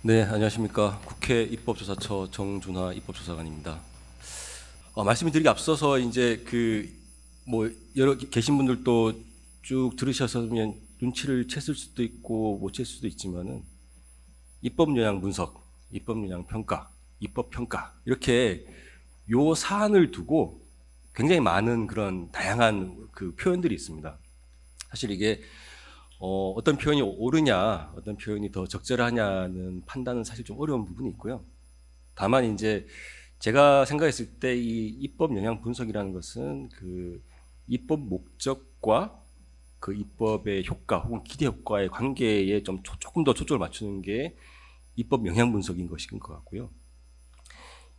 네, 안녕하십니까. 국회 입법조사처 정준하 입법조사관입니다. 말씀을 드리기 앞서서 이제 여러 계신 분들도 쭉 들으셔서면 눈치를 챘을 수도 있고 못 챘을 수도 있지만은 입법 영향 분석, 입법 영향 평가, 입법 평가 이렇게 요 사안을 두고 굉장히 많은 그런 다양한 그 표현들이 있습니다. 사실 이게 어떤 표현이 옳으냐, 어떤 표현이 더 적절하냐는 판단은 사실 좀 어려운 부분이 있고요. 다만 이제 제가 생각했을 때 이 입법 영향 분석이라는 것은 그 입법 목적과 그 입법의 효과 혹은 기대 효과의 관계에 좀 조금 더 초점을 맞추는 게 입법 영향 분석인 것인 것 같고요.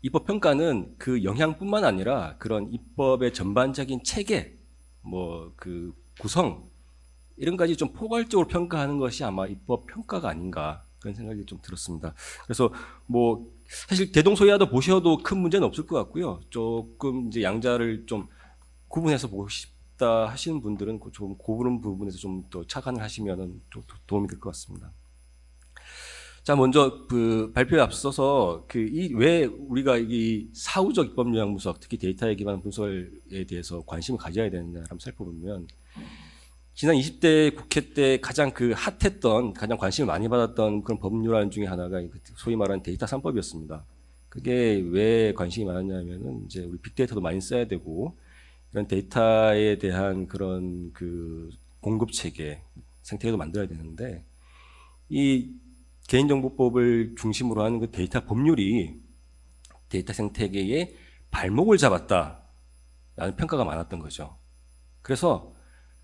입법 평가는 그 영향뿐만 아니라 그런 입법의 전반적인 체계, 그 구성 이런 가지 좀 포괄적으로 평가하는 것이 아마 입법 평가가 아닌가 그런 생각이 좀 들었습니다. 그래서 사실 대동소이하다 보셔도 큰 문제는 없을 것 같고요. 조금 이제 양자를 좀 구분해서 보고 싶다 하시는 분들은 좀 그런 부분에서 좀 더 착안을 하시면은 좀 도움이 될 것 같습니다. 자, 먼저 그 발표에 앞서서 왜 우리가 이 사후적 입법 영향 분석, 특히 데이터에 기반한 분석에 대해서 관심을 가져야 되느냐 한번 살펴보면 지난 20대 국회 때 가장 핫했던, 가장 관심을 많이 받았던 그런 법률안 중에 하나가 소위 말하는 데이터 3법이었습니다. 그게 왜 관심이 많았냐면은 이제 우리 빅데이터도 많이 써야 되고 이런 데이터에 대한 그런 공급 체계, 생태계도 만들어야 되는데 이 개인정보법을 중심으로 하는 그 데이터 법률이 데이터 생태계에 발목을 잡았다라는 평가가 많았던 거죠. 그래서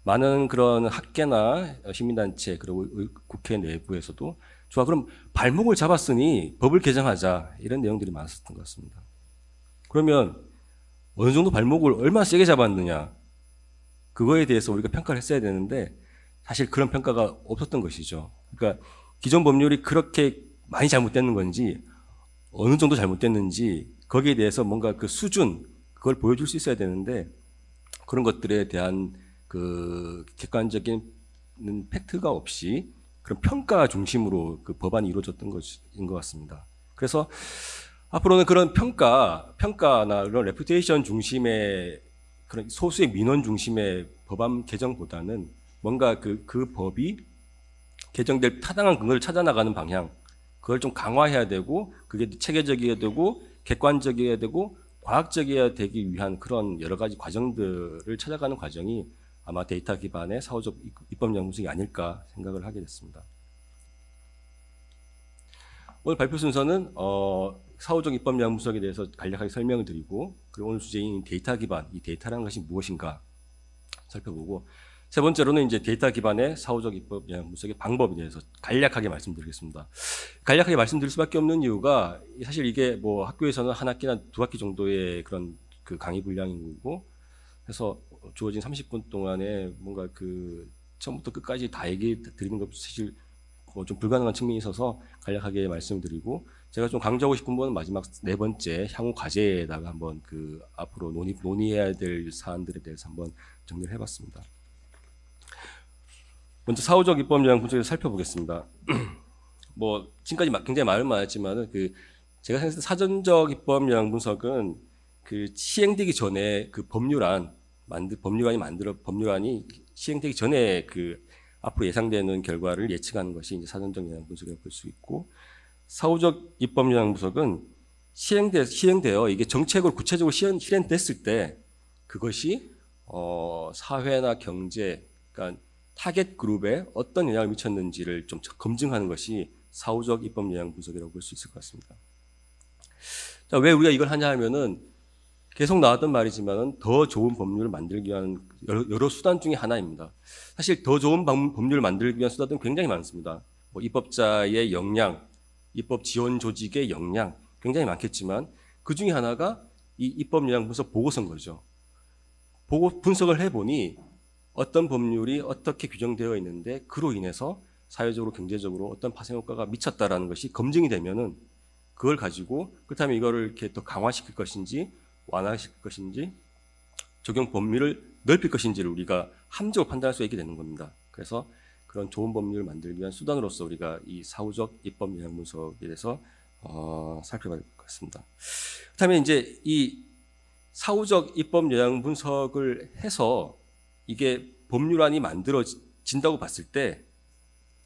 많은 그런 학계나 시민단체 그리고 국회 내부에서도 좋아 그럼 발목을 잡았으니 법을 개정하자 이런 내용들이 많았었던 것 같습니다. 그러면 어느 정도 발목을 얼마나 세게 잡았느냐 그거에 대해서 우리가 평가를 했어야 되는데 사실 그런 평가가 없었던 것이죠. 그러니까 기존 법률이 그렇게 많이 잘못됐는 건지 어느 정도 잘못됐는지 거기에 대해서 뭔가 그 수준 그걸 보여줄 수 있어야 되는데 그런 것들에 대한 객관적인 팩트가 없이 그런 평가 중심으로 그 법안이 이루어졌던 것인 것 같습니다. 그래서 앞으로는 그런 평가나 그런 레퓨테이션 중심의 그런 소수의 민원 중심의 법안 개정보다는 뭔가 그 법이 개정될 타당한 근거를 찾아 나가는 방향, 그걸 좀 강화해야 되고 그게 체계적이어야 되고 객관적이어야 되고 과학적이어야 되기 위한 그런 여러 가지 과정들을 찾아가는 과정이 아마 데이터 기반의 사후적 입법 영향 분석이 아닐까 생각을 하게 됐습니다. 오늘 발표 순서는 사후적 입법 영향 분석에 대해서 간략하게 설명을 드리고 그리고 오늘 주제인 데이터 기반, 이 데이터라는 것이 무엇인가 살펴보고 세 번째로는 이제 데이터 기반의 사후적 입법 영향 분석의 방법에 대해서 간략하게 말씀드리겠습니다. 간략하게 말씀드릴 수밖에 없는 이유가 사실 이게 학교에서는 한 학기나 두 학기 정도의 그런 강의 분량이고 해서 주어진 30분 동안에 뭔가 처음부터 끝까지 다 얘기 드리는 것도 사실 좀 불가능한 측면이 있어서 간략하게 말씀드리고 제가 좀 강조하고 싶은 건 마지막 네 번째 향후 과제에다가 한번 앞으로 논의해야 될 사안들에 대해서 한번 정리를 해봤습니다. 먼저 사후적 입법 영향 분석을 살펴보겠습니다. 지금까지 굉장히 말은 많았지만은 제가 생각했을 때 사전적 입법 영향 분석은 시행되기 전에 법률안이 시행되기 전에 앞으로 예상되는 결과를 예측하는 것이 이제 사전적 영향 분석이라고 볼 수 있고 사후적 입법 영향 분석은 시행되어 이게 정책으로 구체적으로 실현됐을 때 그것이 사회나 경제, 그러니까 타겟 그룹에 어떤 영향을 미쳤는지를 좀 검증하는 것이 사후적 입법 영향 분석이라고 볼 수 있을 것 같습니다. 자, 왜 우리가 이걸 하냐 하면은 계속 나왔던 말이지만 더 좋은 법률을 만들기 위한 여러 수단 중에 하나입니다. 사실 더 좋은 법률을 만들기 위한 수단은 굉장히 많습니다. 입법자의 역량, 입법 지원 조직의 역량 굉장히 많겠지만 그 중에 하나가 이 입법 영향 분석 보고서인 거죠. 분석을 해보니 어떤 법률이 어떻게 규정되어 있는데 그로 인해서 사회적으로 경제적으로 어떤 파생 효과가 미쳤다라는 것이 검증이 되면은 그걸 가지고 그렇다면 이거를 이렇게 더 강화시킬 것인지 완화시킬 것인지 적용 범위를 넓힐 것인지를 우리가 함정을 판단할 수 있게 되는 겁니다. 그래서 그런 좋은 법률을 만들기 위한 수단으로서 우리가 이 사후적 입법 영향 분석에 대해서 살펴봐야 될 것 같습니다. 그렇다면 이제 이 사후적 입법 영향 분석을 해서 이게 법률안이 만들어진다고 봤을 때,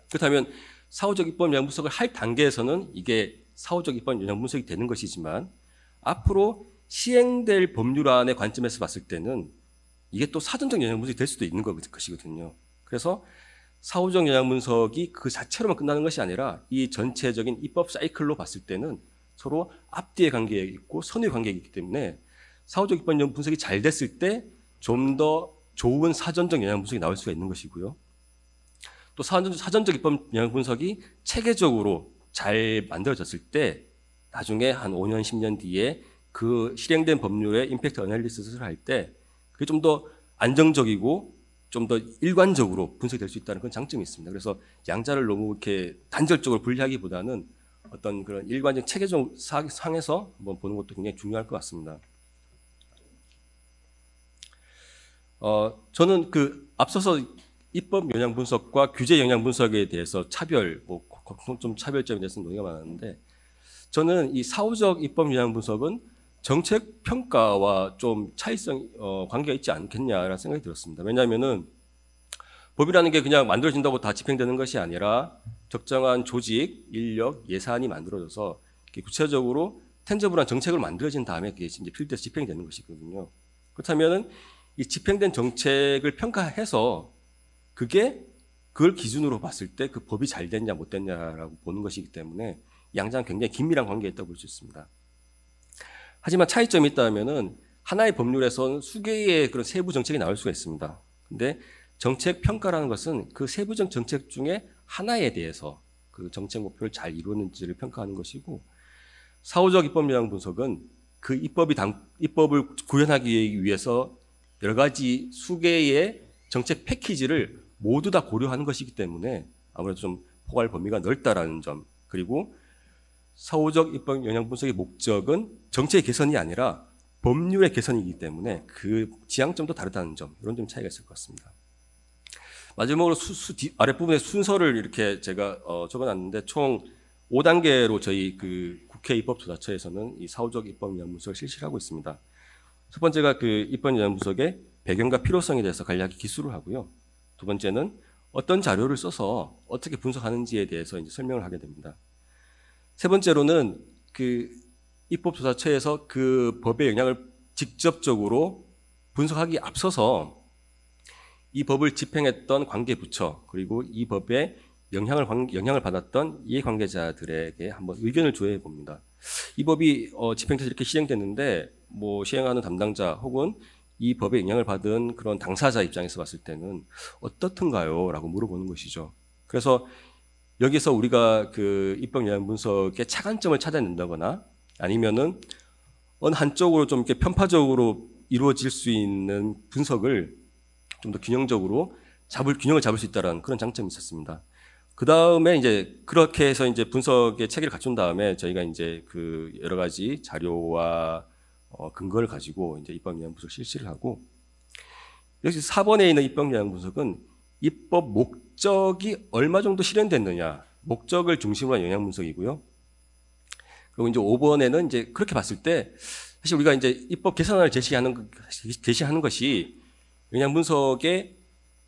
그렇다면 사후적 입법 영향 분석을 할 단계에서는 이게 사후적 입법 영향 분석이 되는 것이지만, 앞으로 시행될 법률안의 관점에서 봤을 때는 이게 또 사전적 영향 분석이 될 수도 있는 것이거든요. 그래서 사후적 영향 분석이 그 자체로만 끝나는 것이 아니라 이 전체적인 입법 사이클로 봤을 때는 서로 앞뒤의 관계가 있고 선의 관계가 있기 때문에 사후적 입법 영향 분석이 잘 됐을 때 좀 더 좋은 사전적 영향 분석이 나올 수가 있는 것이고요. 또 사전적 입법 영향 분석이 체계적으로 잘 만들어졌을 때 나중에 한 5년, 10년 뒤에 그 실행된 법률의 임팩트 어널리시스를 할 때 그게 좀 더 안정적이고 좀 더 일관적으로 분석될 수 있다는 그런 장점이 있습니다. 그래서 양자를 너무 이렇게 단절적으로 분리하기보다는 어떤 그런 일관적 체계적 상에서 한번 보는 것도 굉장히 중요할 것 같습니다. 저는 그 앞서서 입법 영향 분석과 규제 영향 분석에 대해서 공통점 차별점에 대해서 논의가 많았는데, 저는 이 사후적 입법 영향 분석은 정책 평가와 좀 차이성 관계가 있지 않겠냐라는 생각이 들었습니다. 왜냐하면은 법이라는 게 그냥 만들어진다고 다 집행되는 것이 아니라 적정한 조직, 인력, 예산이 만들어져서 구체적으로 텐저블한 정책을 만들어진 다음에 그게 이제 필드에서 집행되는 것이거든요. 그렇다면은 이 집행된 정책을 평가해서 그걸 기준으로 봤을 때 그 법이 잘 됐냐 못 됐냐라고 보는 것이기 때문에 양자는 굉장히 긴밀한 관계가 있다고 볼 수 있습니다. 하지만 차이점이 있다면은 하나의 법률에서는 수개의 그런 세부 정책이 나올 수가 있습니다. 근데 정책 평가라는 것은 그 세부적 정책 중에 하나에 대해서 그 정책 목표를 잘 이루었는지를 평가하는 것이고, 사후적 입법 영향 분석은 그 입법을 구현하기 위해서 여러 가지 수개의 정책 패키지를 모두 다 고려하는 것이기 때문에 아무래도 좀 포괄 범위가 넓다라는 점, 그리고 사후적 입법 영향 분석의 목적은 정책의 개선이 아니라 법률의 개선이기 때문에 그 지향점도 다르다는 점, 이런 점 차이가 있을 것 같습니다. 마지막으로 아랫부분에 순서를 이렇게 제가 적어놨는데 총 5단계로 저희 그 국회 입법조사처에서는 이 사후적 입법 영향 분석을 실시를 하고 있습니다. 첫 번째가 그 입법 영향 분석의 배경과 필요성에 대해서 간략히 기술을 하고요. 두 번째는 어떤 자료를 써서 어떻게 분석하는지에 대해서 이제 설명을 하게 됩니다. 세 번째로는 그 입법조사처에서 그 법의 영향을 직접적으로 분석하기 앞서서 이 법을 집행했던 관계부처, 그리고 이 법에 영향을 받았던 이해관계자들에게 한번 의견을 조회해 봅니다. 이 법이 집행돼서 이렇게 시행됐는데 뭐 시행하는 담당자 혹은 이 법에 영향을 받은 그런 당사자 입장에서 봤을 때는 어떻든가요? 라고 물어보는 것이죠. 그래서 여기서 우리가 그 입법 영향 분석의 차관점을 찾아낸다거나 아니면은 어느 한쪽으로 좀 이렇게 편파적으로 이루어질 수 있는 분석을 좀 더 균형을 잡을 수 있다는 그런 장점이 있었습니다. 그 다음에 이제 그렇게 해서 이제 분석의 체계를 갖춘 다음에 저희가 이제 그 여러 가지 자료와 근거를 가지고 이제 입법 영향 분석 실시를 하고, 여기 4번에 있는 입법 영향 분석은 입법 목적이 얼마 정도 실현됐느냐, 목적을 중심으로 한 영향 분석이고요. 그리고 이제 5번에는 이제 그렇게 봤을 때 사실 우리가 이제 입법 개선안을 제시하는 것이 영향 분석의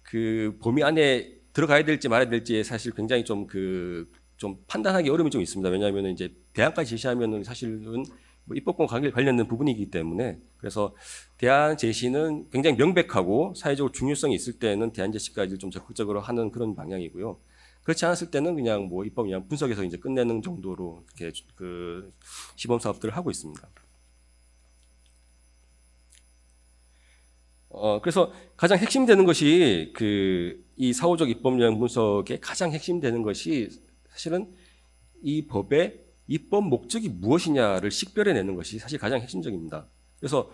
그 범위 안에 들어가야 될지 말아야 될지에 사실 굉장히 좀 판단하기 어려움이 좀 있습니다. 왜냐하면 이제 대안까지 제시하면은 사실은 뭐 입법권 관련된 부분이기 때문에, 그래서 대안 제시는 굉장히 명백하고 사회적으로 중요성이 있을 때는 대안 제시까지 좀 적극적으로 하는 그런 방향이고요. 그렇지 않았을 때는 그냥 뭐 입법 영향 분석에서 이제 끝내는 정도로 이렇게 그 시범 사업들을 하고 있습니다. 그래서 가장 핵심되는 것이 이 사후적 입법 영향 분석의 가장 핵심되는 것이 사실은 이 법의 입법 목적이 무엇이냐를 식별해내는 것이 사실 가장 핵심적입니다. 그래서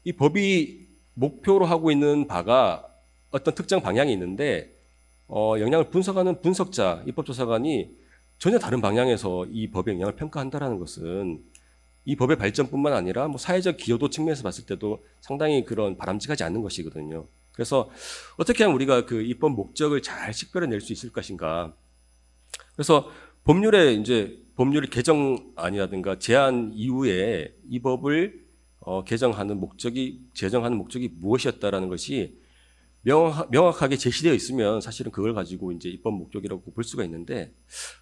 이 법이 목표로 하고 있는 바가 어떤 특정 방향이 있는데 영향을 분석하는 분석자, 입법조사관이 전혀 다른 방향에서 이 법의 영향을 평가한다는 것은 이 법의 발전뿐만 아니라 뭐 사회적 기여도 측면에서 봤을 때도 상당히 그런 바람직하지 않는 것이거든요. 그래서 어떻게 하면 우리가 그 입법 목적을 잘 식별해낼 수 있을 것인가. 그래서 법률의 개정안이라든가 제안 이후에 이 법을 제정하는 목적이 무엇이었다라는 것이 명확하게 제시되어 있으면 사실은 그걸 가지고 이제 입법 목적이라고 볼 수가 있는데,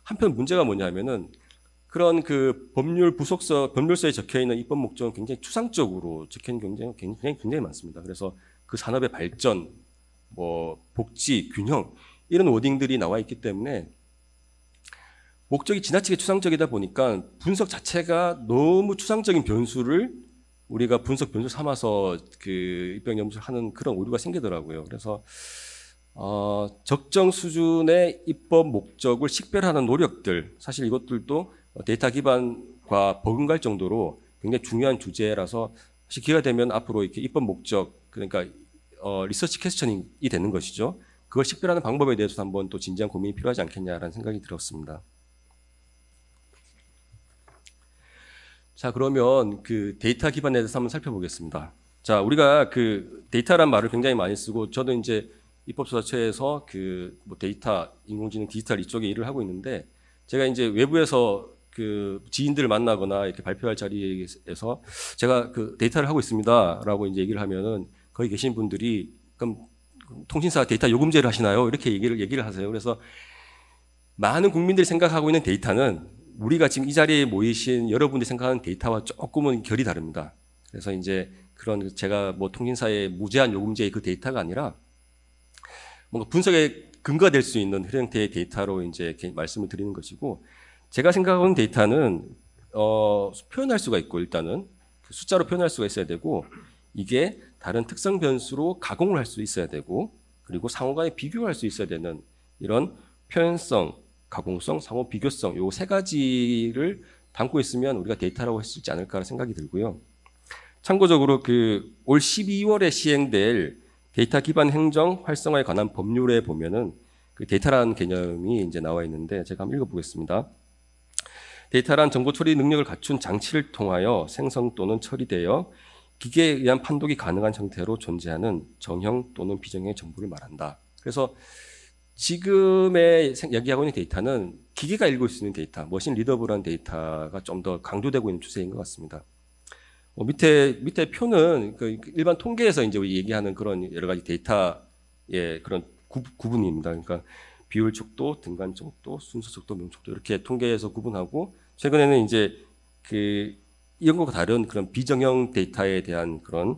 한편 문제가 뭐냐면은 그런 그 법률서에 적혀 있는 입법 목적은 굉장히 추상적으로 적혀 있는 경우가 굉장히 많습니다. 그래서 그 산업의 발전, 복지, 균형 이런 워딩들이 나와 있기 때문에 목적이 지나치게 추상적이다 보니까 분석 자체가 너무 추상적인 변수를 우리가 분석 변수 삼아서 그 입법 연구를 하는 그런 오류가 생기더라고요. 그래서 적정 수준의 입법 목적을 식별하는 노력들, 사실 이것들도 데이터 기반과 버금갈 정도로 굉장히 중요한 주제라서 사실 기회가 되면 앞으로 이렇게 입법 목적, 그러니까 리서치 퀘스처닝이 되는 것이죠. 그걸 식별하는 방법에 대해서 한번 또 진지한 고민이 필요하지 않겠냐라는 생각이 들었습니다. 자, 그러면 그 데이터 기반에 대해서 한번 살펴보겠습니다. 자, 우리가 그 데이터란 말을 굉장히 많이 쓰고, 저도 이제 입법조사처에서 그 데이터, 인공지능, 디지털 이쪽에 일을 하고 있는데, 제가 이제 외부에서 그 지인들을 만나거나 이렇게 발표할 자리에서 제가 그 데이터를 하고 있습니다라고 이제 얘기를 하면은 거기 계신 분들이 그럼 통신사 데이터 요금제를 하시나요? 이렇게 얘기를 하세요. 그래서 많은 국민들이 생각하고 있는 데이터는 우리가 지금 이 자리에 모이신 여러분들이 생각하는 데이터와 조금은 결이 다릅니다. 그래서 이제 그런 제가 통신사의 무제한 요금제의 그 데이터가 아니라 뭔가 분석에 근거가 될 수 있는 형태의 데이터로 이제 이렇게 말씀을 드리는 것이고, 제가 생각하는 데이터는 표현할 수가 있고, 일단은 숫자로 표현할 수가 있어야 되고, 이게 다른 특성 변수로 가공을 할 수 있어야 되고, 그리고 상호간에 비교할 수 있어야 되는 이런 표현성, 가공성, 상호 비교성, 요 세 가지를 담고 있으면 우리가 데이터라고 할 수 있지 않을까 생각이 들고요. 참고적으로 그 올 12월에 시행될 데이터 기반 행정 활성화에 관한 법률에 보면은 그 데이터라는 개념이 이제 나와 있는데, 제가 한번 읽어보겠습니다. 데이터란 정보 처리 능력을 갖춘 장치를 통하여 생성 또는 처리되어 기계에 의한 판독이 가능한 형태로 존재하는 정형 또는 비정형의 정보를 말한다. 그래서 지금의 얘기하고 있는 데이터는 기계가 읽을 수 있는 데이터, 머신 리더블한 데이터가 좀 더 강조되고 있는 추세인 것 같습니다. 밑에 표는 그 일반 통계에서 이제 우리 얘기하는 그런 여러 가지 데이터의 그런 구분입니다. 그러니까 비율 척도, 등간 척도, 순서 척도, 명 척도 이렇게 통계에서 구분하고, 최근에는 이제 그 이런 것과 다른 그런 비정형 데이터에 대한 그런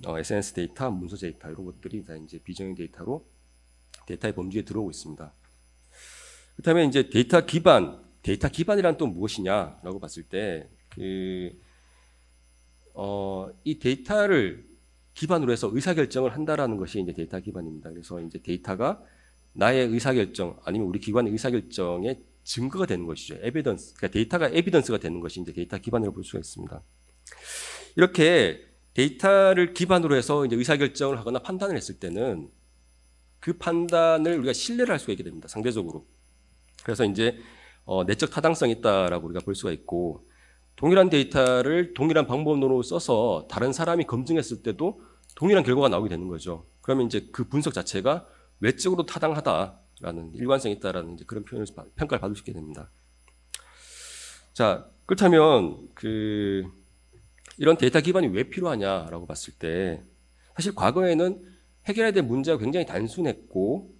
SNS 데이터, 문서 데이터 이런 것들이 다 이제 비정형 데이터로 데이터의 범주에 들어오고 있습니다. 그렇다면 이제 데이터 기반이란 또 무엇이냐라고 봤을 때 이 데이터를 기반으로 해서 의사결정을 한다라는 것이 이제 데이터 기반입니다. 그래서 이제 데이터가 나의 의사결정 아니면 우리 기관의 의사결정의 증거가 되는 것이죠. 에비던스. 그러니까 데이터가 에비던스가 되는 것이 이제 데이터 기반이라고 볼 수가 있습니다. 이렇게 데이터를 기반으로 해서 이제 의사결정을 하거나 판단을 했을 때는 그 판단을 우리가 신뢰를 할 수가 있게 됩니다. 상대적으로. 그래서 이제 내적 타당성이 있다라고 우리가 볼 수가 있고, 동일한 데이터를 동일한 방법으로 써서 다른 사람이 검증했을 때도 동일한 결과가 나오게 되는 거죠. 그러면 이제 그 분석 자체가 외적으로 타당하다라는, 일관성이 있다라는 이제 그런 평가를 받을 수 있게 됩니다. 자, 그렇다면 이런 데이터 기반이 왜 필요하냐라고 봤을 때, 사실 과거에는 해결해야 될 문제가 굉장히 단순했고,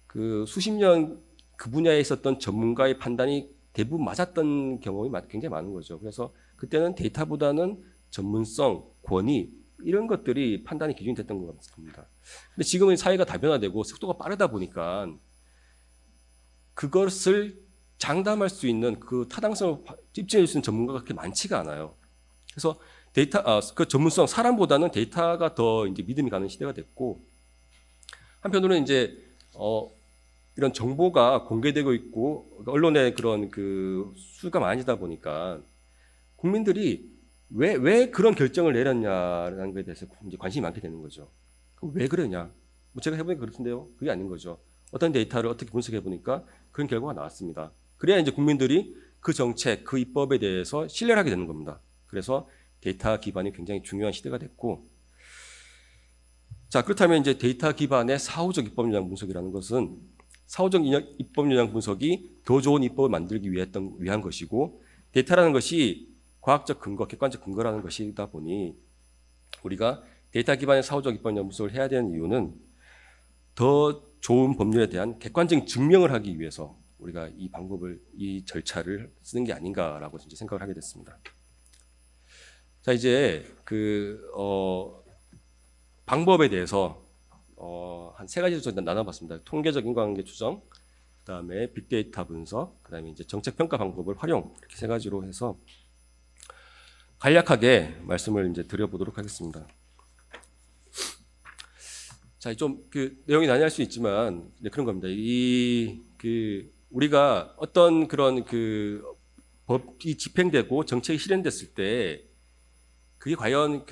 그 수십 년 그 분야에 있었던 전문가의 판단이 대부분 맞았던 경험이 굉장히 많은 거죠. 그래서 그때는 데이터보다는 전문성, 권위 이런 것들이 판단의 기준이 됐던 것 같습니다. 근데 지금은 사회가 다변화되고 속도가 빠르다 보니까 그것을 장담할 수 있는 그 타당성을 입증해 줄 수 있는 전문가가 그렇게 많지가 않아요. 그래서 그 전문성, 사람보다는 데이터가 더 이제 믿음이 가는 시대가 됐고, 한편으로는 이제 이런 정보가 공개되고 있고 언론의 그런 그 수가 많아지다 보니까 국민들이 왜 그런 결정을 내렸냐라는 것에 대해서 이제 관심이 많게 되는 거죠. 그럼 왜 그러냐? 제가 해보니까 그렇던데요. 그게 아닌 거죠. 어떤 데이터를 어떻게 분석해 보니까 그런 결과가 나왔습니다. 그래야 이제 국민들이 그 정책, 그 입법에 대해서 신뢰를 하게 되는 겁니다. 그래서 데이터 기반이 굉장히 중요한 시대가 됐고, 자, 그렇다면 이제 데이터 기반의 사후적 입법 영향 분석이라는 것은 사후적 입법 영향 분석이 더 좋은 입법을 만들기 위한 것이고, 데이터라는 것이 과학적 근거, 객관적 근거라는 것이다 보니 우리가 데이터 기반의 사후적 입법 영향 분석을 해야 되는 이유는 더 좋은 법률에 대한 객관적인 증명을 하기 위해서 우리가 이 방법을, 이 절차를 쓰는 게 아닌가라고 이제 생각을 하게 됐습니다. 자, 이제 방법에 대해서 한 세 가지로 나눠봤습니다. 통계적 인과관계 추정, 그다음에 빅데이터 분석, 그다음에 이제 정책 평가 방법을 활용, 이렇게 세 가지로 해서 간략하게 말씀을 이제 드려보도록 하겠습니다. 자, 좀 내용이 난해할 수 있지만 그런 겁니다. 우리가 어떤 그런 법이 집행되고 정책이 실행됐을 때 그게 과연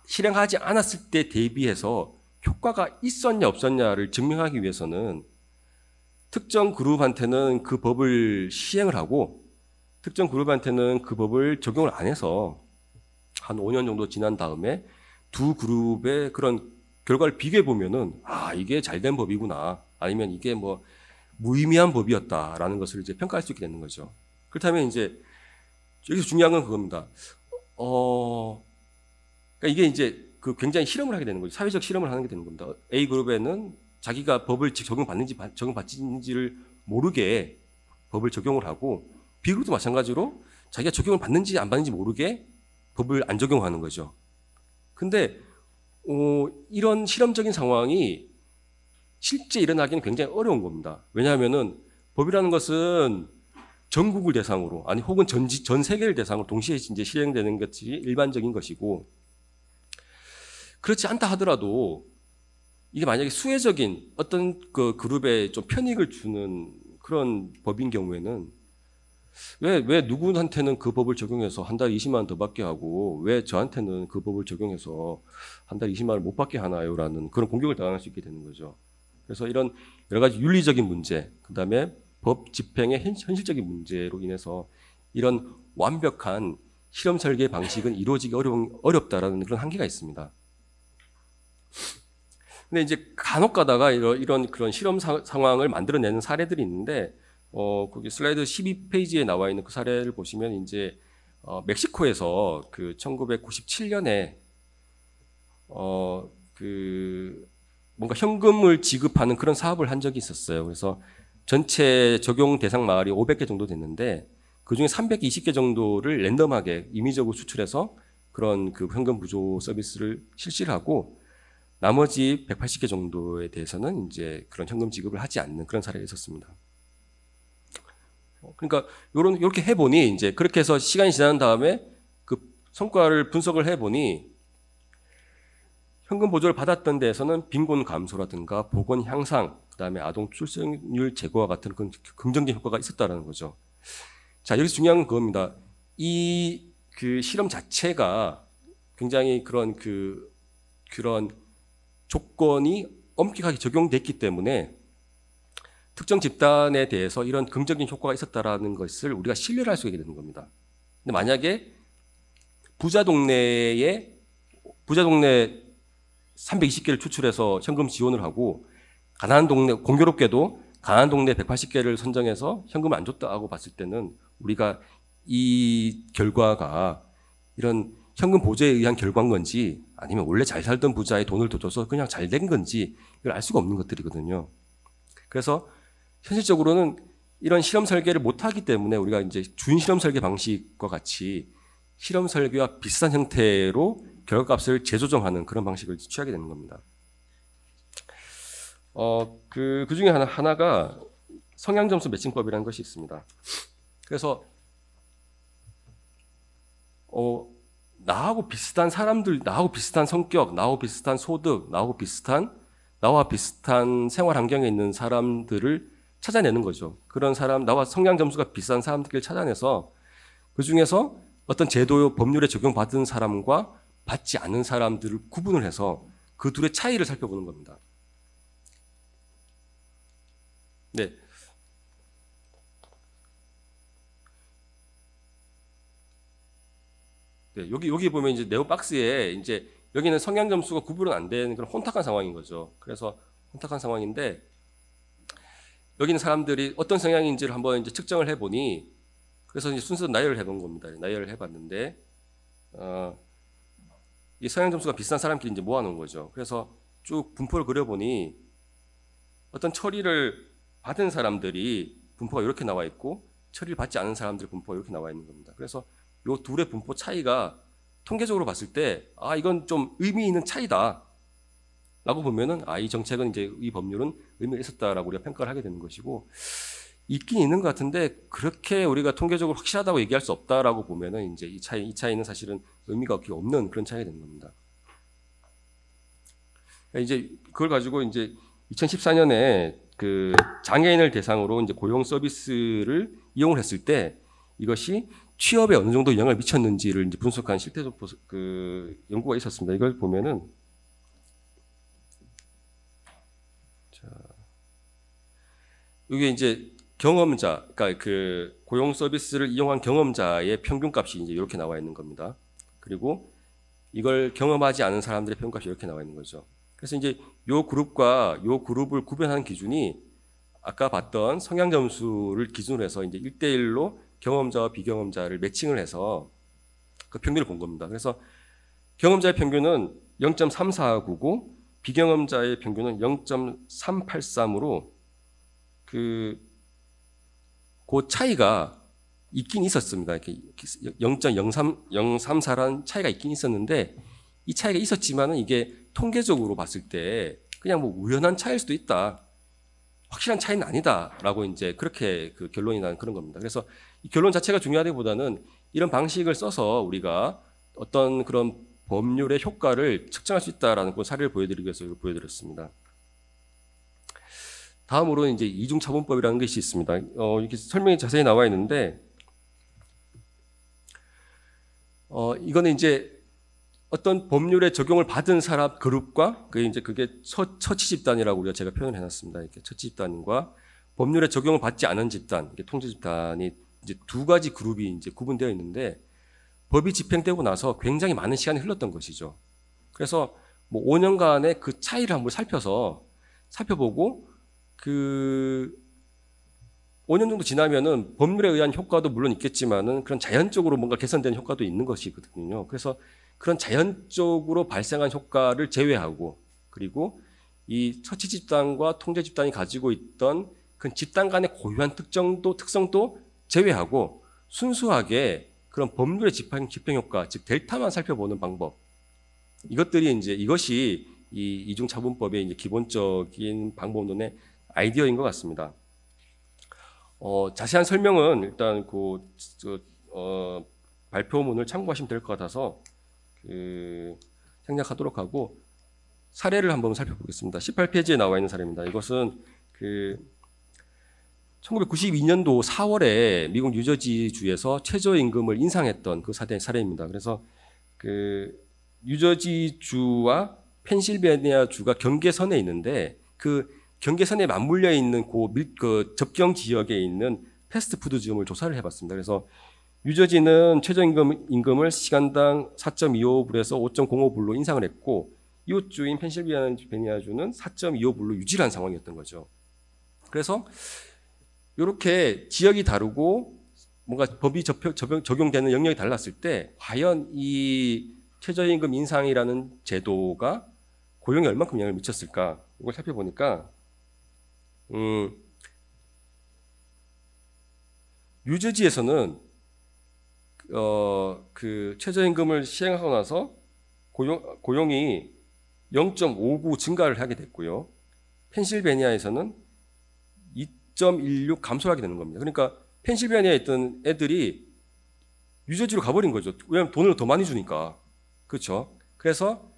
실행하지 않았을 때 대비해서 효과가 있었냐 없었냐를 증명하기 위해서는 특정 그룹한테는 그 법을 시행을 하고 특정 그룹한테는 그 법을 적용을 안 해서 한 5년 정도 지난 다음에 두 그룹의 그런 결과를 비교해 보면은 이게 잘된 법이구나, 아니면 이게 뭐 무의미한 법이었다라는 것을 이제 평가할 수 있게 되는 거죠. 그렇다면 이제 여기서 중요한 건 그겁니다. 그러니까 이게 이제 굉장히 실험을 하게 되는 거죠. 사회적 실험을 하는 게 되는 겁니다. A 그룹에는 자기가 법을 적용받는지 적용받지를 모르게 법을 적용을 하고, B 그룹도 마찬가지로 자기가 적용을 받는지 안 받는지 모르게 법을 안 적용하는 거죠. 근데 이런 실험적인 상황이 실제 일어나기는 굉장히 어려운 겁니다. 왜냐하면은 법이라는 것은 전국을 대상으로, 아니 혹은 전 세계를 대상으로 동시에 이제 실행되는 것이 일반적인 것이고, 그렇지 않다 하더라도 이게 만약에 수혜적인 어떤 그룹에 좀 편익을 주는 그런 법인 경우에는 왜 누구한테는 그 법을 적용해서 한 달에 20만 원 더 받게 하고 왜 저한테는 그 법을 적용해서 한 달에 20만 원을 못 받게 하나요라는 그런 공격을 당할 수 있게 되는 거죠. 그래서 이런 여러 가지 윤리적인 문제, 그다음에 법 집행의 현실적인 문제로 인해서 이런 완벽한 실험 설계 방식은 이루어지기 어렵다라는 그런 한계가 있습니다. 근데 이제 간혹 가다가 이런 그런 실험 상황을 만들어내는 사례들이 있는데, 거기 슬라이드 12페이지에 나와 있는 그 사례를 보시면 이제 멕시코에서 1997년에 뭔가 현금을 지급하는 그런 사업을 한 적이 있었어요. 그래서 전체 적용 대상 마을이 500개 정도 됐는데 그중에 320개 정도를 랜덤하게 임의적으로 추출해서 그런 현금 부조 서비스를 실시를 하고, 나머지 180개 정도에 대해서는 이제 그런 현금 지급을 하지 않는 그런 사례가 있었습니다. 그러니까 이렇게 해보니 이제 그렇게 해서 시간이 지난 다음에 그 성과를 분석을 해보니 현금 보조를 받았던 데에서는 빈곤 감소라든가 보건 향상, 그다음에 아동 출생률 제고와 같은 그런 긍정적 효과가 있었다라는 거죠. 자, 여기서 중요한 건 그겁니다. 이 실험 자체가 굉장히 그런 조건이 엄격하게 적용됐기 때문에 특정 집단에 대해서 이런 긍정적인 효과가 있었다라는 것을 우리가 신뢰를 할 수 있게 되는 겁니다. 근데 만약에 부자 동네 320개를 추출해서 현금 지원을 하고 가난한 동네, 공교롭게도 가난한 동네 180개를 선정해서 현금을 안 줬다고 봤을 때는 우리가 이 결과가 이런 현금 보조에 의한 결과인 건지 아니면 원래 잘 살던 부자의 돈을 더 줘서 그냥 잘 된 건지 이걸 알 수가 없는 것들이거든요. 그래서 현실적으로는 이런 실험 설계를 못하기 때문에 우리가 이제 준실험 설계 방식과 같이 실험 설계와 비슷한 형태로 결과값을 재조정하는 그런 방식을 취하게 되는 겁니다. 그 중에 하나가 성향점수 매칭법이라는 것이 있습니다. 그래서 나하고 비슷한 사람들, 나하고 비슷한 성격, 나하고 비슷한 소득, 나와 비슷한 생활 환경에 있는 사람들을 찾아내는 거죠. 그런 사람, 나와 성향 점수가 비슷한 사람들을 찾아내서 그 중에서 어떤 제도 법률에 적용받은 사람과 받지 않는 사람들을 구분을 해서 그 둘의 차이를 살펴보는 겁니다. 네. 네, 여기 보면 이제 네오 박스에 이제 여기는 성향 점수가 구분은 안 되는 그런 혼탁한 상황인 거죠. 그래서 혼탁한 상황인데 여기는 사람들이 어떤 성향인지를 한번 이제 측정을 해보니 그래서 이제 순수 나열을 해본 겁니다. 나열을 해봤는데 이 성향 점수가 비슷한 사람끼리 이제 모아놓은 거죠. 그래서 쭉 분포를 그려보니 어떤 처리를 받은 사람들이 분포가 이렇게 나와 있고 처리를 받지 않은 사람들의 분포가 이렇게 나와 있는 겁니다. 그래서 이 둘의 분포 차이가 통계적으로 봤을 때 이건 좀 의미 있는 차이다 라고 보면은 이 정책은 이제 이 법률은 의미가 있었다라고 우리가 평가를 하게 되는 것이고 있긴 있는 것 같은데 그렇게 우리가 통계적으로 확실하다고 얘기할 수 없다라고 보면은 이제 이 차이는 사실은 의미가 없는 그런 차이가 되는 겁니다. 이제 그걸 가지고 이제 2014년에 그 장애인을 대상으로 이제 고용 서비스를 이용을 했을 때 이것이 취업에 어느 정도 영향을 미쳤는지를 이제 분석한 실태적 그 연구가 있었습니다. 이걸 보면은 이게 이제 경험자, 그러니까 그 고용 서비스를 이용한 경험자의 평균값이 이제 이렇게 나와 있는 겁니다. 그리고 이걸 경험하지 않은 사람들의 평균값이 이렇게 나와 있는 거죠. 그래서 이제 요 그룹과 요 그룹을 구별하는 기준이 아까 봤던 성향 점수를 기준으로 해서 이제 1대1로 경험자와 비경험자를 매칭을 해서 그 평균을 본 겁니다. 그래서 경험자의 평균은 0.3499, 비경험자의 평균은 0.383으로 그 차이가 있긴 있었습니다. 이렇게 0.034라는 차이가 있긴 있었는데 이 차이가 있었지만은 이게 통계적으로 봤을 때 그냥 뭐 우연한 차이일 수도 있다. 확실한 차이는 아니다라고 이제 그렇게 그 결론이 나는 그런 겁니다. 그래서 이 결론 자체가 중요하기보다는 이런 방식을 써서 우리가 어떤 그런 법률의 효과를 측정할 수 있다라는 그 사례를 보여드리기 위해서 이걸 보여드렸습니다. 다음으로 이제 이중차분법이라는 것이 있습니다. 이렇게 설명이 자세히 나와 있는데, 이거는 이제 어떤 법률의 적용을 받은 사람 그룹과 그게 처치 집단이라고 제가 표현을 해놨습니다. 이렇게 처치 집단과 법률의 적용을 받지 않은 집단, 이게 통제 집단이 이제 두 가지 그룹이 이제 구분되어 있는데 법이 집행되고 나서 굉장히 많은 시간이 흘렀던 것이죠. 그래서 뭐 5년간의 그 차이를 한번 살펴보고 그 5년 정도 지나면은 법률에 의한 효과도 물론 있겠지만은 그런 자연적으로 뭔가 개선되는 효과도 있는 것이거든요. 그래서 그런 자연적으로 발생한 효과를 제외하고 그리고 이 처치 집단과 통제 집단이 가지고 있던 그 집단 간의 고유한 특성도 제외하고 순수하게 그런 법률의 집행 효과, 즉 델타만 살펴보는 방법. 이것이 이 이중차분법의 이제 기본적인 방법론의 아이디어인 것 같습니다. 자세한 설명은 일단 발표문을 참고하시면 될 것 같아서 생략하도록 하고 사례를 한번 살펴보겠습니다. 18페이지에 나와 있는 사례입니다. 이것은 1992년도 4월에 미국 뉴저지주에서 최저임금을 인상했던 그 사례입니다. 그래서 뉴저지주와 펜실베니아주가 경계선에 있는데 그 경계선에 맞물려 있는 그 접경 지역에 있는 패스트푸드점을 조사를 해봤습니다. 그래서 뉴저지는 최저임금을 시간당 4.25불에서 5.05불로 인상을 했고 이웃주인 펜실베니아주는 4.25불로 유지를 한 상황이었던 거죠. 그래서 이렇게 지역이 다르고 뭔가 법이 적용되는 영역이 달랐을 때 과연 이 최저임금 인상이라는 제도가 고용에 얼만큼 영향을 미쳤을까? 이걸 살펴보니까 뉴저지에서는 그 최저임금을 시행하고 나서 고용이 0.59 증가를 하게 됐고요. 펜실베니아에서는 2.16 감소하게 되는 겁니다. 그러니까 펜실베니아에 있던 애들이 뉴저지로 가버린 거죠. 왜냐하면 돈을 더 많이 주니까. 그렇죠? 그래서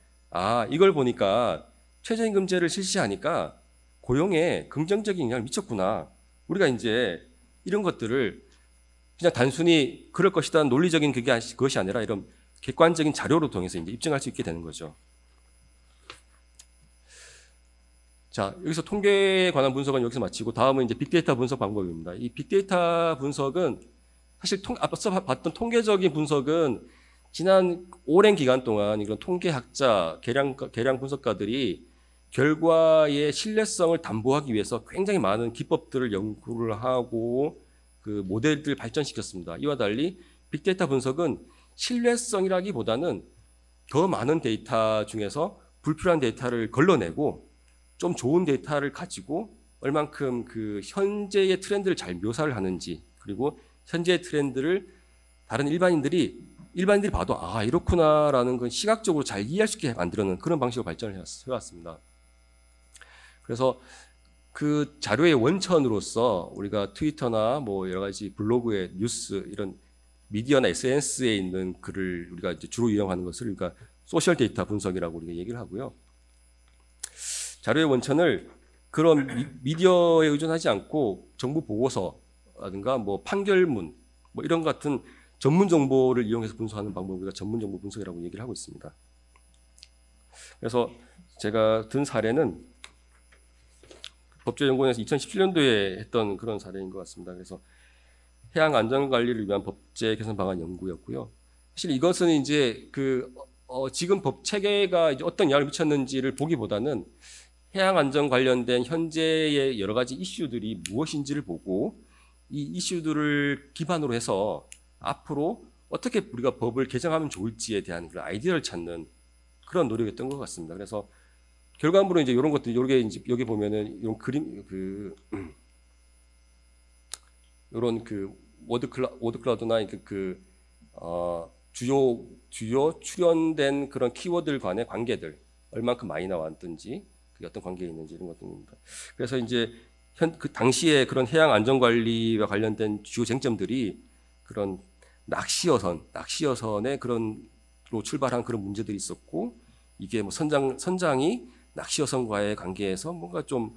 이걸 보니까 최저임금제를 실시하니까 고용에 긍정적인 영향을 미쳤구나. 우리가 이제 이런 것들을 그냥 단순히 그럴 것이라는 논리적인 그것이 아니라 이런 객관적인 자료로 통해서 이제 입증할 수 있게 되는 거죠. 자, 여기서 통계에 관한 분석은 여기서 마치고 다음은 이제 빅데이터 분석 방법입니다. 이 빅데이터 분석은 사실 앞서 봤던 통계적인 분석은 지난 오랜 기간 동안 이런 통계학자, 계량 분석가들이 결과의 신뢰성을 담보하기 위해서 굉장히 많은 기법들을 연구를 하고 그 모델들을 발전시켰습니다. 이와 달리 빅데이터 분석은 신뢰성이라기보다는 더 많은 데이터 중에서 불필요한 데이터를 걸러내고 좀 좋은 데이터를 가지고 얼만큼 그 현재의 트렌드를 잘 묘사를 하는지, 그리고 현재의 트렌드를 다른 일반인들이 봐도 아 이렇구나라는 건 시각적으로 잘 이해할 수 있게 만들어내는 그런 방식으로 발전을 해왔습니다. 그래서 그 자료의 원천으로서 우리가 트위터나 뭐 여러 가지 블로그의 뉴스 이런 미디어나 SNS에 있는 글을 우리가 이제 주로 이용하는 것을 우리가 소셜 데이터 분석이라고 우리가 얘기를 하고요. 자료의 원천을 그런 미디어에 의존하지 않고 정부 보고서라든가 뭐 판결문 뭐 이런 같은 전문 정보를 이용해서 분석하는 방법을 우리가 전문 정보 분석이라고 얘기를 하고 있습니다. 그래서 제가 든 사례는 법제연구원에서 2017년도에 했던 그런 사례인 것 같습니다. 그래서 해양 안전 관리를 위한 법제 개선 방안 연구였고요. 사실 이것은 이제 지금 법 체계가 이제 어떤 영향을 미쳤는지를 보기보다는 해양 안전 관련된 현재의 여러 가지 이슈들이 무엇인지를 보고 이 이슈들을 기반으로 해서 앞으로 어떻게 우리가 법을 개정하면 좋을지에 대한 그런 아이디어를 찾는 그런 노력이었던 것 같습니다. 그래서 결과물은 이제 이런 것들, 요게 이제 여기 보면은 이런 그림, 이런 워드 클라우드나 주요 출연된 그런 키워드 간의 관계들, 얼만큼 많이 나왔든지, 그게 어떤 관계에 있는지 이런 것들입니다. 그래서 이제 그 당시에 그런 해양 안전 관리와 관련된 주요 쟁점들이 그런 낚시여선의 그런로 출발한 그런 문제들이 있었고, 이게 뭐 선장이 낚시여선과의 관계에서 뭔가 좀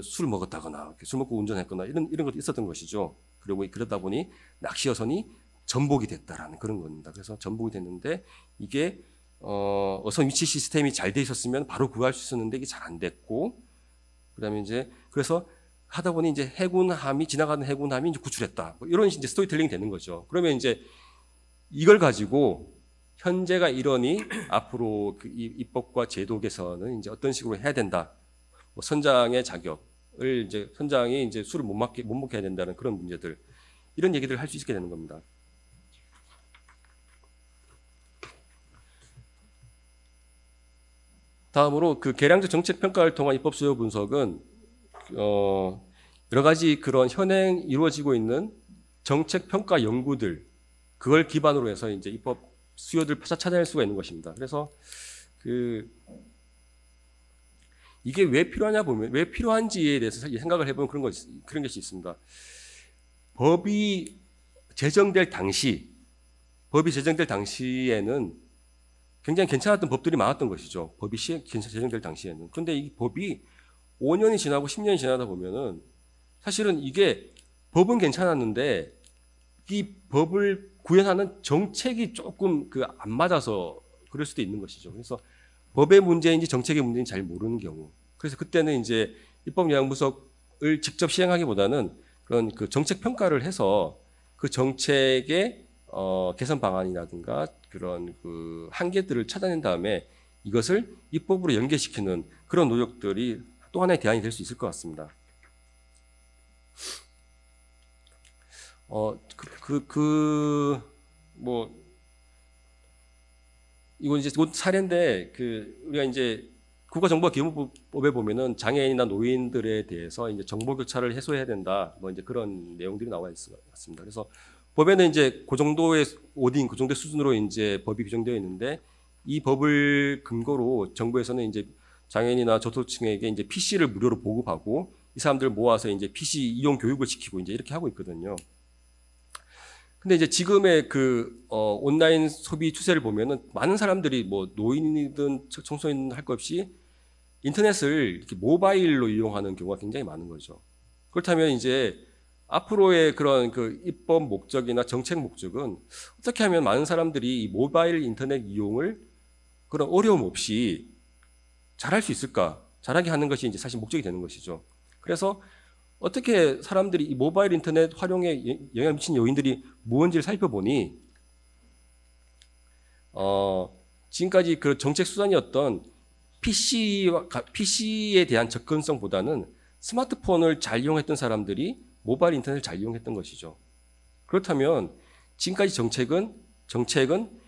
술 먹었다거나 술 먹고 운전했거나 이런 것도 있었던 것이죠. 그리고 그러다 보니 낚시여선이 전복이 됐다라는 그런 겁니다. 그래서 전복이 됐는데 이게 어선 위치 시스템이 잘 돼 있었으면 바로 구할 수 있었는데 이게 잘 안 됐고, 그다음에 이제 그래서 하다 보니 이제 지나가는 해군함이 이제 구출했다. 뭐 이런 이제 스토리텔링이 되는 거죠. 그러면 이제 이걸 가지고 현재가 이러니 앞으로 이 입법과 제도 개선은 이제 어떤 식으로 해야 된다. 뭐 선장의 자격을 이제 선장이 이제 술을 못 먹게 해야 된다는 그런 문제들, 이런 얘기들을 할 수 있게 되는 겁니다. 다음으로 그 계량적 정책 평가를 통한 입법 수요 분석은 여러 가지 그런 현행 이루어지고 있는 정책 평가 연구들, 그걸 기반으로 해서 이제 입법 수요들 찾아낼 수가 있는 것입니다. 그래서 이게 왜 필요하냐 보면, 왜 필요한지에 대해서 생각을 해보면 그런 것이 있습니다. 법이 제정될 당시에는 굉장히 괜찮았던 법들이 많았던 것이죠. 법이 제정될 당시에는. 그런데 이 법이 5년이 지나고 10년이 지나다 보면은 사실은 이게 법은 괜찮았는데 이 법을 구현하는 정책이 조금 안 맞아서 그럴 수도 있는 것이죠. 그래서 법의 문제인지 정책의 문제인지 잘 모르는 경우. 그래서 그때는 이제 입법 영향 분석을 직접 시행하기보다는 그런 정책 평가를 해서 그 정책의 개선 방안이라든가 그런 한계들을 찾아낸 다음에 이것을 입법으로 연계시키는 그런 노력들이 또 하나의 대안이 될 수 있을 것 같습니다. 이건 이제 곧 사례인데, 우리가 이제 국가정보기본법에 보면은 장애인이나 노인들에 대해서 이제 정보 교차를 해소해야 된다, 뭐 이제 그런 내용들이 나와 있습니다. 그래서 법에는 이제 그 정도의 그 정도의 수준으로 이제 법이 규정되어 있는데, 이 법을 근거로 정부에서는 이제 장애인이나 저소득층에게 이제 PC를 무료로 보급하고 이 사람들을 모아서 이제 PC 이용 교육을 시키고 이제 이렇게 하고 있거든요. 근데 이제 지금의 온라인 소비 추세를 보면은 많은 사람들이 뭐 노인이든 청소년이든 할 것 없이 인터넷을 이렇게 모바일로 이용하는 경우가 굉장히 많은 거죠. 그렇다면 이제 앞으로의 그런 입법 목적이나 정책 목적은 어떻게 하면 많은 사람들이 이 모바일 인터넷 이용을 그런 어려움 없이 잘할 수 있을까? 잘하게 하는 것이 이제 사실 목적이 되는 것이죠. 그래서 어떻게 사람들이 이 모바일 인터넷 활용에 영향을 미친 요인들이 무엇인지를 살펴보니 지금까지 그 정책 수단이었던 PC에 대한 접근성보다는 스마트폰을 잘 이용했던 사람들이 모바일 인터넷을 잘 이용했던 것이죠. 그렇다면 지금까지 정책은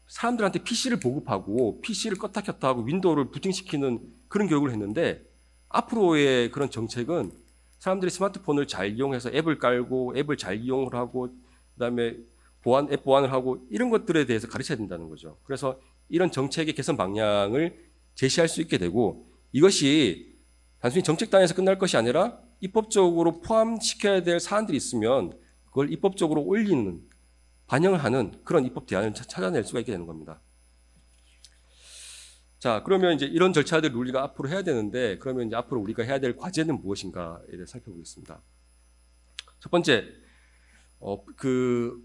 사람들한테 PC를 보급하고 PC를 껐다 켰다 하고 윈도우를 부팅시키는 그런 교육을 했는데, 앞으로의 그런 정책은 사람들이 스마트폰을 잘 이용해서 앱을 깔고 앱을 잘 이용을 하고 그다음에 앱 보안을 하고 이런 것들에 대해서 가르쳐야 된다는 거죠. 그래서 이런 정책의 개선 방향을 제시할 수 있게 되고, 이것이 단순히 정책단에서 끝날 것이 아니라 입법적으로 포함시켜야 될 사안들이 있으면 그걸 입법적으로 올리는, 반영을 하는 그런 입법 대안을 찾아낼 수가 있게 되는 겁니다. 자, 그러면 이제 이런 절차들을 우리가 앞으로 해야 되는데, 그러면 이제 앞으로 우리가 해야 될 과제는 무엇인가에 대해 살펴보겠습니다. 첫 번째,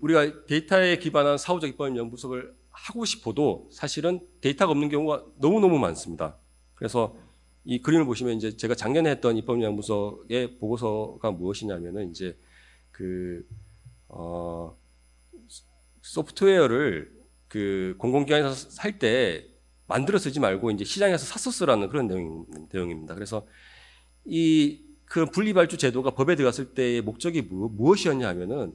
우리가 데이터에 기반한 사후적 입법 연구소를 하고 싶어도 사실은 데이터가 없는 경우가 너무너무 많습니다. 그래서 이 그림을 보시면 이제 제가 작년에 했던 입법연구소의 보고서가 무엇이냐면은 이제 소프트웨어를 공공기관에서 살 때 만들어 쓰지 말고 이제 시장에서 사서 쓰라는 그런 내용입니다. 그래서 그 분리발주 제도가 법에 들어갔을 때의 목적이 무엇이었냐 하면은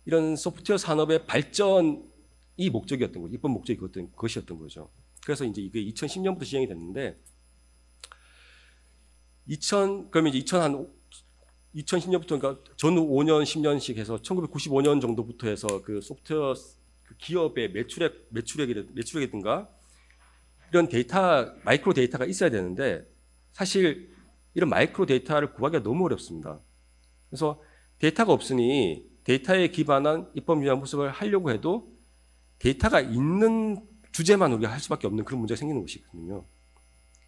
이런 소프트웨어 산업의 발전이 목적이었던 거죠. 입법 목적이 그것이었던 거죠. 그래서 이제 이게 2010년부터 시행이 됐는데, 그러면 이제 2010년부터, 그러니까 전후 5년, 10년씩 해서 1995년 정도부터 해서 그 소프트웨어 기업의 매출액이든가 이런 마이크로 데이터가 있어야 되는데, 사실 이런 마이크로 데이터를 구하기가 너무 어렵습니다. 그래서 데이터가 없으니 데이터에 기반한 입법연구소를 하려고 해도 데이터가 있는 주제만 우리가 할 수밖에 없는 그런 문제가 생기는 것이거든요.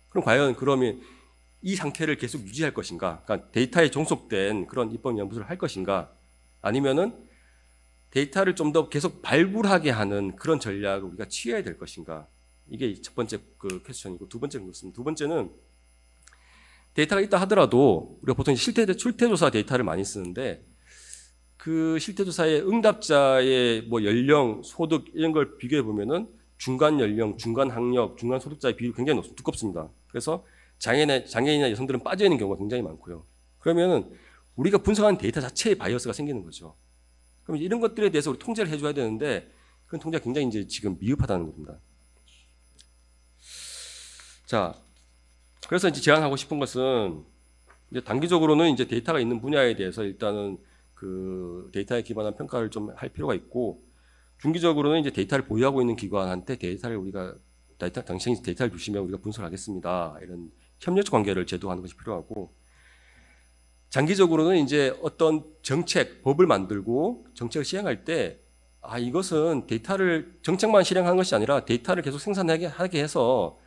그러면 이 상태를 계속 유지할 것인가? 그러니까 데이터에 종속된 그런 입법연구소를 할 것인가? 아니면은 데이터를 좀 더 계속 발굴하게 하는 그런 전략을 우리가 취해야 될 것인가? 이게 첫 번째 그 퀘스천이고, 두 번째는 그렇습니다. 두 번째는 데이터가 있다 하더라도 우리가 보통 출퇴조사 데이터를 많이 쓰는데, 그 실태조사의 응답자의 뭐 연령, 소득 이런 걸 비교해 보면은 중간 연령, 중간 학력, 중간 소득자의 비율이 굉장히 두껍습니다. 그래서 장애인이나 여성들은 빠져 있는 경우가 굉장히 많고요. 그러면은 우리가 분석한 데이터 자체의 바이어스가 생기는 거죠. 그럼 이런 것들에 대해서 우리 통제를 해줘야 되는데, 그런 통제가 굉장히 이제 지금 미흡하다는 겁니다. 자, 그래서 이제 제안하고 싶은 것은, 이제 단기적으로는 이제 데이터가 있는 분야에 대해서 일단은 그 데이터에 기반한 평가를 좀 할 필요가 있고, 중기적으로는 이제 데이터를 보유하고 있는 기관한테 당신이 데이터를 주시면 우리가 분석하겠습니다, 이런 협력적 관계를 제도하는 것이 필요하고, 장기적으로는 이제 어떤 법을 만들고 정책을 시행할 때, 이것은 정책만 실행하는 것이 아니라 데이터를 계속 생산하게 해서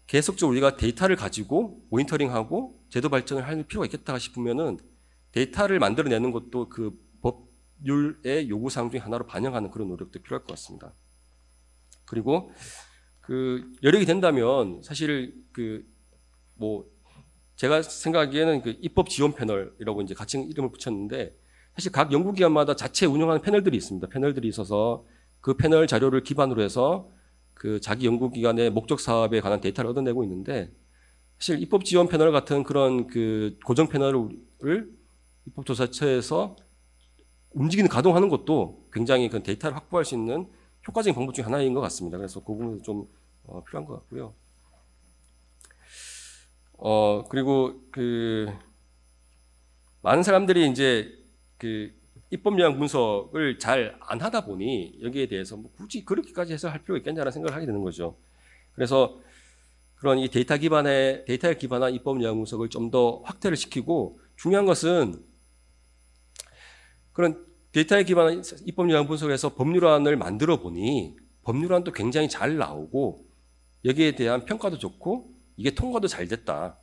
계속적으로 우리가 데이터를 가지고 모니터링하고 제도 발전을 할 필요가 있겠다 싶으면은 데이터를 만들어내는 것도 그 법률의 요구사항 중에 하나로 반영하는 그런 노력도 필요할 것 같습니다. 그리고 그 여력이 된다면 사실 제가 생각하기에는 그 입법 지원 패널이라고 이제 같이 이름을 붙였는데, 사실 각 연구기관마다 자체 운영하는 패널들이 있습니다. 패널들이 있어서 그 패널 자료를 기반으로 해서 그 자기 연구기관의 목적 사업에 관한 데이터를 얻어내고 있는데, 사실 입법 지원 패널 같은 그런 그 고정 패널을 입법조사처에서 가동하는 것도 굉장히 그 데이터를 확보할 수 있는 효과적인 방법 중 하나인 것 같습니다. 그래서 그 부분도 좀 필요한 것 같고요. 그리고 많은 사람들이 이제 입법 요양 분석을 잘 안 하다 보니 여기에 대해서 뭐 굳이 그렇게까지 해서 할 필요가 있겠냐라는 생각을 하게 되는 거죠. 그래서 그런 이 데이터에 기반한 입법 요양 분석을 좀 더 확대를 시키고, 중요한 것은 그런 데이터에 기반한 입법 요양 분석에서 법률안을 만들어 보니 법률안도 굉장히 잘 나오고 여기에 대한 평가도 좋고 이게 통과도 잘 됐다.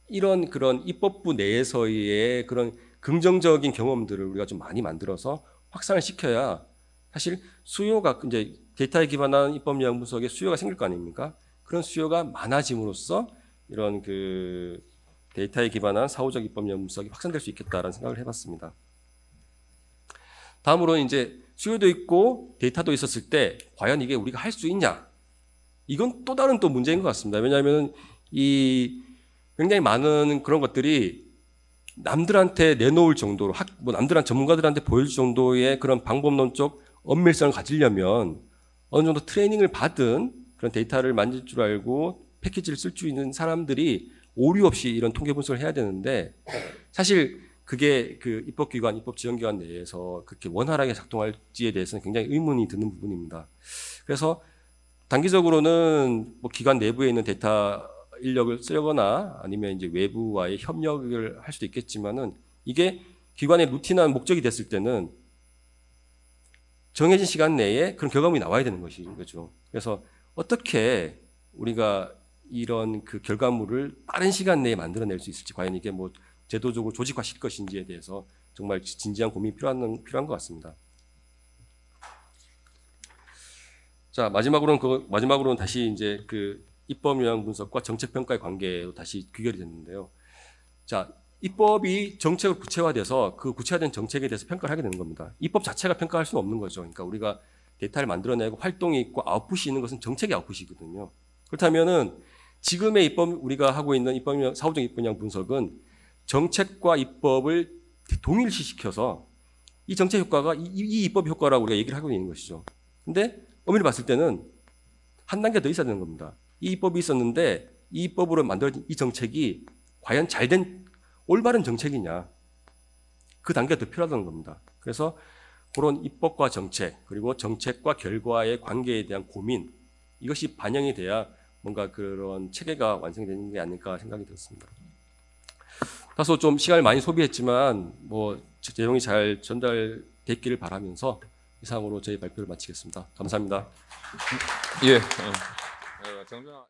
이런 그런 입법부 내에서의 그런 긍정적인 경험들을 우리가 좀 많이 만들어서 확산을 시켜야 사실 수요가, 이제 데이터에 기반한 입법 요양 분석에 수요가 생길 거 아닙니까? 그런 수요가 많아짐으로써 이런 그 데이터에 기반한 사후적 입법 요양 분석이 확산될 수 있겠다라는 생각을 해봤습니다. 다음으로 이제 수요도 있고 데이터도 있었을 때 과연 이게 우리가 할 수 있냐? 이건 또 다른 또 문제인 것 같습니다. 왜냐하면 이 굉장히 많은 그런 것들이 남들한테 내놓을 정도로 뭐 남들한 전문가들한테 보여줄 정도의 그런 방법론적 엄밀성을 가지려면 어느 정도 트레이닝을 받은 그런 데이터를 만질 줄 알고 패키지를 쓸 줄 있는 사람들이 오류 없이 이런 통계 분석을 해야 되는데 사실 그게 그 입법기관, 입법지원기관 내에서 그렇게 원활하게 작동할지에 대해서는 굉장히 의문이 드는 부분입니다. 그래서 단기적으로는 뭐 기관 내부에 있는 데이터 인력을 쓰거나 아니면 이제 외부와의 협력을 할 수도 있겠지만은 이게 기관의 루틴한 목적이 됐을 때는 정해진 시간 내에 그런 결과물이 나와야 되는 것인 거죠. 그래서 어떻게 우리가 이런 그 결과물을 빠른 시간 내에 만들어낼 수 있을지, 과연 이게 뭐 제도적으로 조직화실 것인지에 대해서 정말 진지한 고민이 필요한 것 같습니다. 자, 마지막으로는 다시 이제 그 입법 영향 분석과 정책 평가의 관계로 다시 귀결이 됐는데요. 자, 입법이 정책으로 구체화돼서 그 구체화된 정책에 대해서 평가를 하게 되는 겁니다. 입법 자체가 평가할 수는 없는 거죠. 그러니까 우리가 데이터를 만들어내고 활동이 있고 아웃풋이 있는 것은 정책의 아웃풋이거든요. 그렇다면은 지금의 우리가 하고 있는 사후적 입법 영향 분석은 정책과 입법을 동일시시켜서 이 정책 효과가 이 입법 효과라고 우리가 얘기를 하고 있는 것이죠. 근데 엄밀히 봤을 때는 한 단계 더 있어야 되는 겁니다. 이 입법이 있었는데 이 입법으로 만들어진 이 정책이 과연 잘된 올바른 정책이냐, 그 단계가 더 필요하다는 겁니다. 그래서 그런 입법과 정책, 그리고 정책과 결과의 관계에 대한 고민, 이것이 반영이 돼야 뭔가 그런 체계가 완성이 되는 게 아닐까 생각이 들었습니다. 다소 좀 시간을 많이 소비했지만 뭐 내용이 잘 전달됐기를 바라면서 이상으로 저희 발표를 마치겠습니다. 감사합니다. 예. 정준하